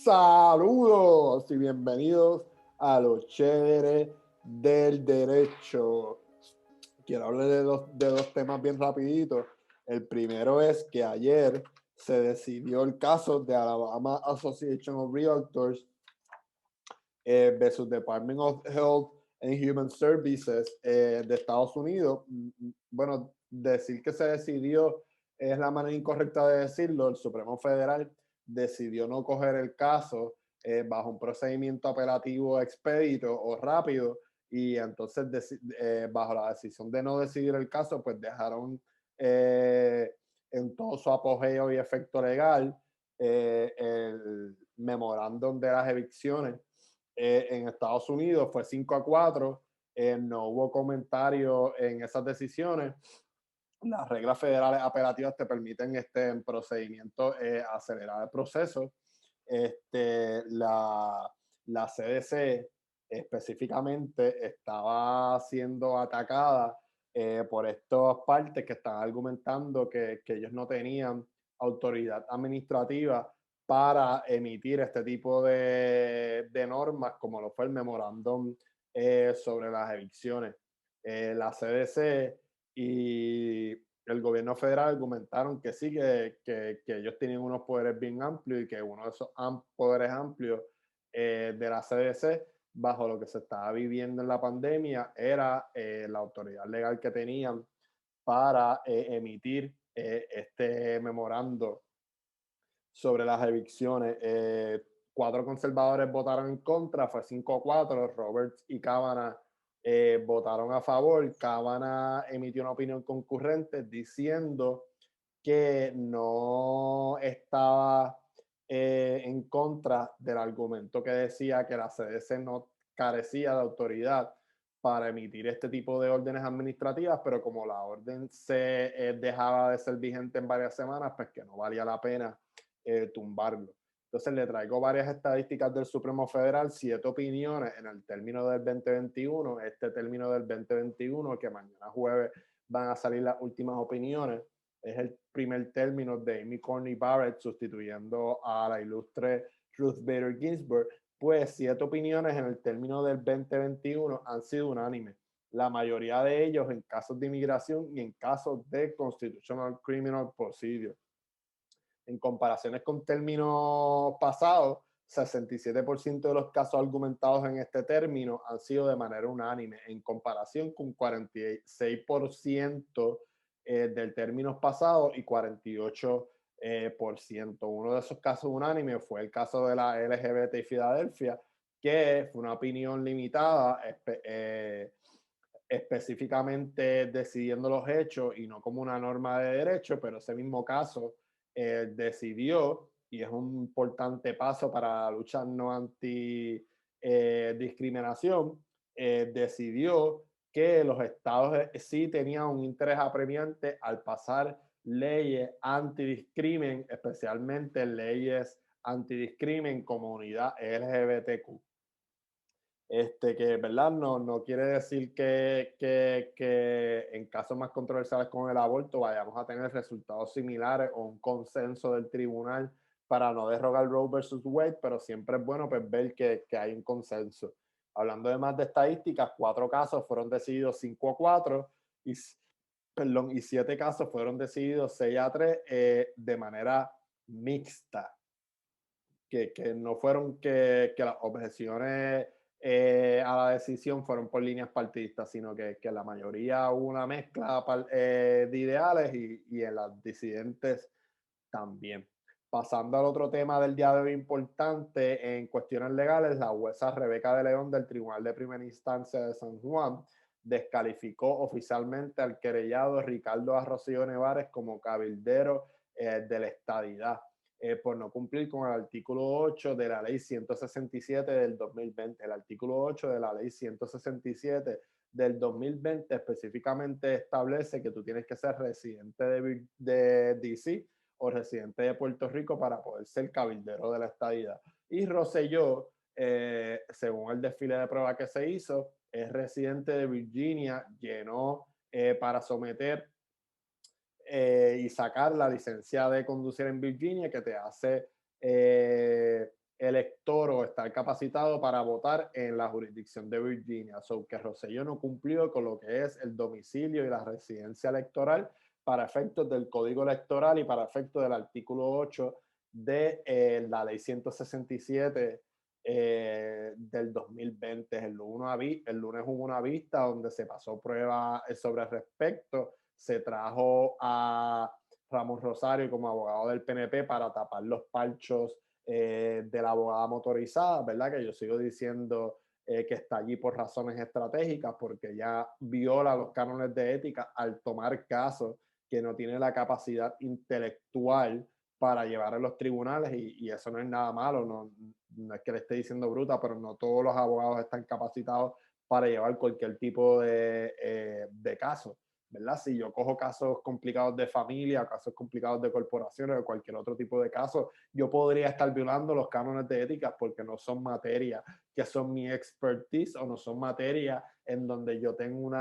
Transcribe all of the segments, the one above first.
Saludos y bienvenidos a Los Chéveres del Derecho. Quiero hablar de dos temas bien rapiditos. El primero es que ayer se decidió el caso de Alabama Association of Realtors versus Department of Health and Human Services de Estados Unidos. Bueno, decir que se decidió es la manera incorrecta de decirlo. El Supremo Federal decidió no coger el caso bajo un procedimiento apelativo expedito o rápido, y entonces bajo la decisión de no decidir el caso, pues dejaron en todo su apogeo y efecto legal el memorándum de las evicciones en Estados Unidos. Fue 5-4, no hubo comentario en esas decisiones. Las reglas federales apelativas te permiten en procedimiento acelerar el proceso. La CDC específicamente estaba siendo atacada por estas partes que están argumentando que ellos no tenían autoridad administrativa para emitir este tipo de normas, como lo fue el memorándum sobre las evicciones. La CDC y el gobierno federal argumentaron que sí, que ellos tenían unos poderes bien amplios y que uno de esos poderes amplios de la CDC, bajo lo que se estaba viviendo en la pandemia, era la autoridad legal que tenían para emitir este memorando sobre las evicciones. 4 conservadores votaron en contra, fue 5-4. Roberts y Kavanaugh votaron a favor. Kavanaugh emitió una opinión concurrente diciendo que no estaba en contra del argumento que decía que la CDC no carecía de autoridad para emitir este tipo de órdenes administrativas, pero como la orden se dejaba de ser vigente en varias semanas, pues que no valía la pena tumbarlo. Entonces le traigo varias estadísticas del Supremo Federal, 7 opiniones en el término del 2021, este término del 2021, que mañana jueves van a salir las últimas opiniones. Es el primer término de Amy Coney Barrett sustituyendo a la ilustre Ruth Bader Ginsburg. Pues 7 opiniones en el término del 2021 han sido unánimes. La mayoría de ellos en casos de inmigración y en casos de Constitutional Criminal Procedure. En comparaciones con términos pasados, 67% de los casos argumentados en este término han sido de manera unánime, en comparación con 46% del término pasado y 48%. Uno de esos casos unánimes fue el caso de la LGBT y Filadelfia, que fue una opinión limitada, específicamente decidiendo los hechos y no como una norma de derecho, pero ese mismo caso decidió, y es un importante paso para la lucha no anti-discriminación, decidió que los estados sí tenían un interés apremiante al pasar leyes antidiscrimen, especialmente leyes antidiscrimen comunidad LGBTQ. Que verdad no quiere decir que en casos más controversiales con el aborto vayamos a tener resultados similares o un consenso del tribunal para no derrogar Roe versus Wade, pero siempre es bueno pues, ver que hay un consenso. Hablando de más de estadísticas, 4 casos fueron decididos 5-4 y 7 casos fueron decididos 6-3 de manera mixta, que no fueron que las objeciones a la decisión fueron por líneas partidistas, sino que la mayoría hubo una mezcla de ideales y en las disidentes también. Pasando al otro tema del día de hoy importante en cuestiones legales, la jueza Rebeca de León del Tribunal de Primera Instancia de San Juan descalificó oficialmente al querellado Ricardo Arrocio Nevares como cabildero de la estadidad por no cumplir con el artículo 8 de la ley 167 del 2020. El artículo 8 de la ley 167 del 2020 específicamente establece que tú tienes que ser residente de DC o residente de Puerto Rico para poder ser cabildero de la estadidad. Y Rosselló, según el desfile de prueba que se hizo, es residente de Virginia, llenó para someter y sacar la licencia de conducir en Virginia, que te hace elector o estar capacitado para votar en la jurisdicción de Virginia. So que Rosselló no cumplió con lo que es el domicilio y la residencia electoral para efectos del Código Electoral y para efectos del artículo 8 de la Ley 167 del 2020. El lunes hubo una vista donde se pasó prueba sobre el respecto. Se trajo a Ramos Rosario como abogado del PNP para tapar los parchos de la abogada motorizada, ¿verdad? Que yo sigo diciendo que está allí por razones estratégicas, porque ya viola los cánones de ética al tomar casos que no tiene la capacidad intelectual para llevar a los tribunales y eso no es nada malo, no es que le esté diciendo bruta, pero no todos los abogados están capacitados para llevar cualquier tipo de caso, ¿verdad? Si yo cojo casos complicados de familia, casos complicados de corporaciones o cualquier otro tipo de caso, yo podría estar violando los cánones de ética porque no son materia que son mi expertise o no son materia en donde yo tengo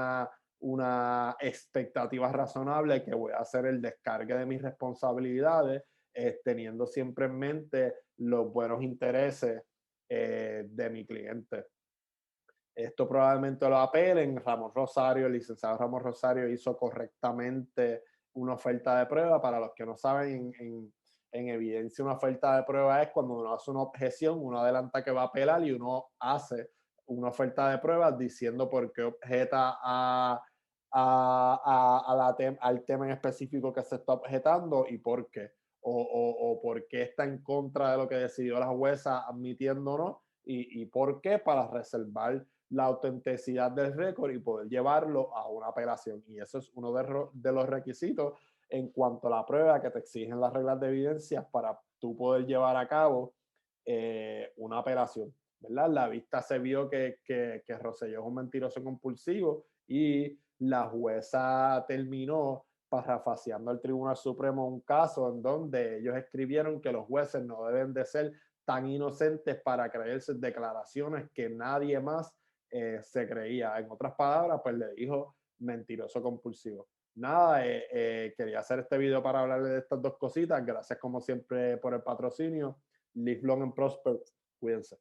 una expectativa razonable que voy a hacer el descargue de mis responsabilidades, teniendo siempre en mente los buenos intereses de mi cliente. Esto probablemente lo apelen. Ramos Rosario, el licenciado Ramos Rosario hizo correctamente una oferta de prueba. Para los que no saben, en evidencia una oferta de prueba es cuando uno hace una objeción, uno adelanta que va a apelar y uno hace una oferta de prueba diciendo por qué objeta al tema en específico que se está objetando y por qué. O por qué está en contra de lo que decidió la jueza admitiendo o no y por qué, para reservar la autenticidad del récord y poder llevarlo a una apelación. Y eso es uno de los requisitos en cuanto a la prueba que te exigen las reglas de evidencia para tú poder llevar a cabo una apelación, ¿verdad? La vista se vio que Rosselló es un mentiroso compulsivo y la jueza terminó parafraseando al Tribunal Supremo un caso en donde ellos escribieron que los jueces no deben de ser tan inocentes para creerse declaraciones que nadie más se creía. En otras palabras, pues le dijo mentiroso compulsivo. Nada, quería hacer este video para hablarle de estas dos cositas. Gracias como siempre por el patrocinio. Live long and prosper. Cuídense.